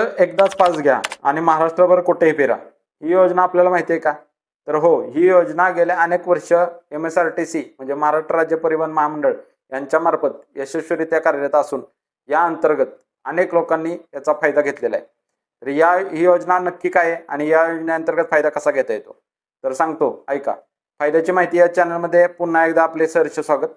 एकदाच पास घ्या आणि महाराष्ट्रभर कुठेही फिरा, ही योजना आपल्याला माहिती आहे का? तर हो, ही योजना गेल्या अनेक वर्ष MSRTC म्हणजे महाराष्ट्र राज्य परिवहन महामंडळ यांच्या मार्फत यशस्वीरित्या कार्यरत असून या अंतर्गत अनेक लोकांनी याचा फायदा घेतलेला आहे. तर ही योजना नक्की काय आहे आणि या योजनेअंतर्गत फायदा कसा घेता येतो तर सांगतो, ऐका. फायद्याची माहिती या चॅनलमध्ये पुन्हा एकदा आपले सहर्ष स्वागत.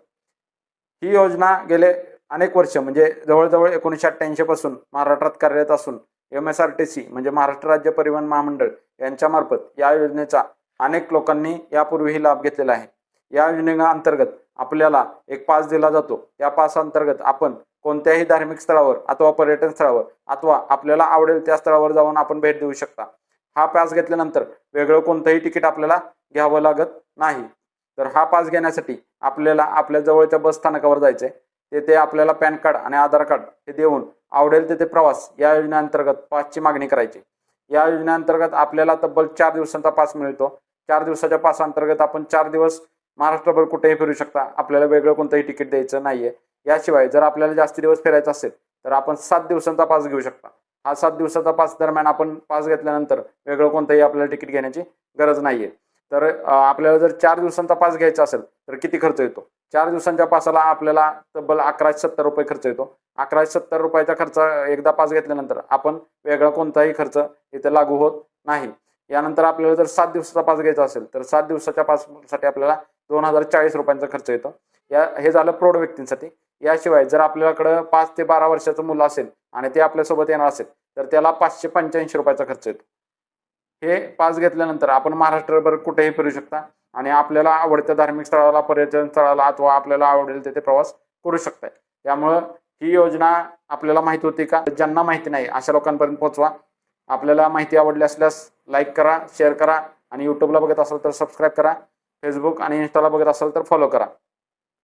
ही योजना गेले अनेक वर्ष म्हणजे जवळजवळ 1988 पासून महाराष्ट्रात कार्यरत असून MSRTC म्हणजे महाराष्ट्र राज्य परिवहन महामंडळ यांच्या मार्फत या योजनेचा अनेक लोकांनी यापूर्वीही लाभ घेतलेला आहे. या योजनेअंतर्गत आपल्याला एक पास दिला जातो. या पास अंतर्गत आपण कोणत्याही धार्मिक स्थळावर अथवा पर्यटन स्थळावर अथवा आपल्याला आवडेल त्या स्थळावर जाऊन आपण भेट देऊ शकता. हा पास घेतल्यानंतर वेगळं कोणतंही तिकीट आपल्याला घ्यावं लागत नाही. तर हा पास घेण्यासाठी आपल्याला आपल्या जवळच्या बस स्थानकावर जायचे, तेथे आपल्याला पॅन कार्ड आणि आधार कार्ड हे देऊन आवडेल तेथे प्रवास या योजनेअंतर्गत पासची मागणी करायची. या योजनेअंतर्गत आपल्याला तब्बल 4 दिवसांचा पास मिळतो. 4 दिवसाच्या पास अंतर्गत आपण 4 दिवस महाराष्ट्रभर कुठेही फिरू शकता. आपल्याला वेगळं कोणतंही तिकीट द्यायचं नाहीये. याशिवाय जर आपल्याला जास्ती दिवस फिरायचं असेल तर आपण 7 दिवसांचा पास घेऊ शकता. हा 7 दिवसाचा पास दरम्यान आपण पास घेतल्यानंतर वेगळं कोणतंही आपल्याला तिकीट घेण्याची गरज नाहीये. तर आपल्याला जर 4 दिवसांचा पास घ्यायचा असेल तर किती खर्च येतो? 4 दिवसांच्या पासाला आपल्याला तब्बल 1170 रुपये खर्च येतो. 1170 रुपयाचा खर्च एकदा पास घेतल्यानंतर आपण वेगळा कोणताही खर्च इथे लागू होत नाही. यानंतर आपल्याला जर 7 दिवसाचा पास घ्यायचा असेल तर 7 दिवसाच्या पाससाठी आपल्याला 2040 रुपयांचा खर्च येतो. हे झालं प्रौढ व्यक्तींसाठी. याशिवाय जर आपल्याकडं 5 ते 12 वर्षाचं मुलं असेल आणि ते आपल्यासोबत येणार असेल तर त्याला 585 रुपयाचा खर्च येतो. हे पास घेतल्यानंतर आपण महाराष्ट्रभर कुठेही फिरू शकता आणि आपल्याला आवडत्या धार्मिक स्थळाला, पर्यटन स्थळाला अथवा आपल्याला आवडेल तिथे प्रवास करू शकता. त्यामुळं ही योजना आपल्याला माहिती होती का? ज्यांना माहिती नाही अशा लोकांपर्यंत पोहोचवा. आपल्याला माहिती आवडली असल्यास लाईक करा, शेअर करा आणि यूट्यूबला बघत असाल तर सबस्क्राईब करा. फेसबुक आणि इंस्टाला बघत असाल तर फॉलो करा.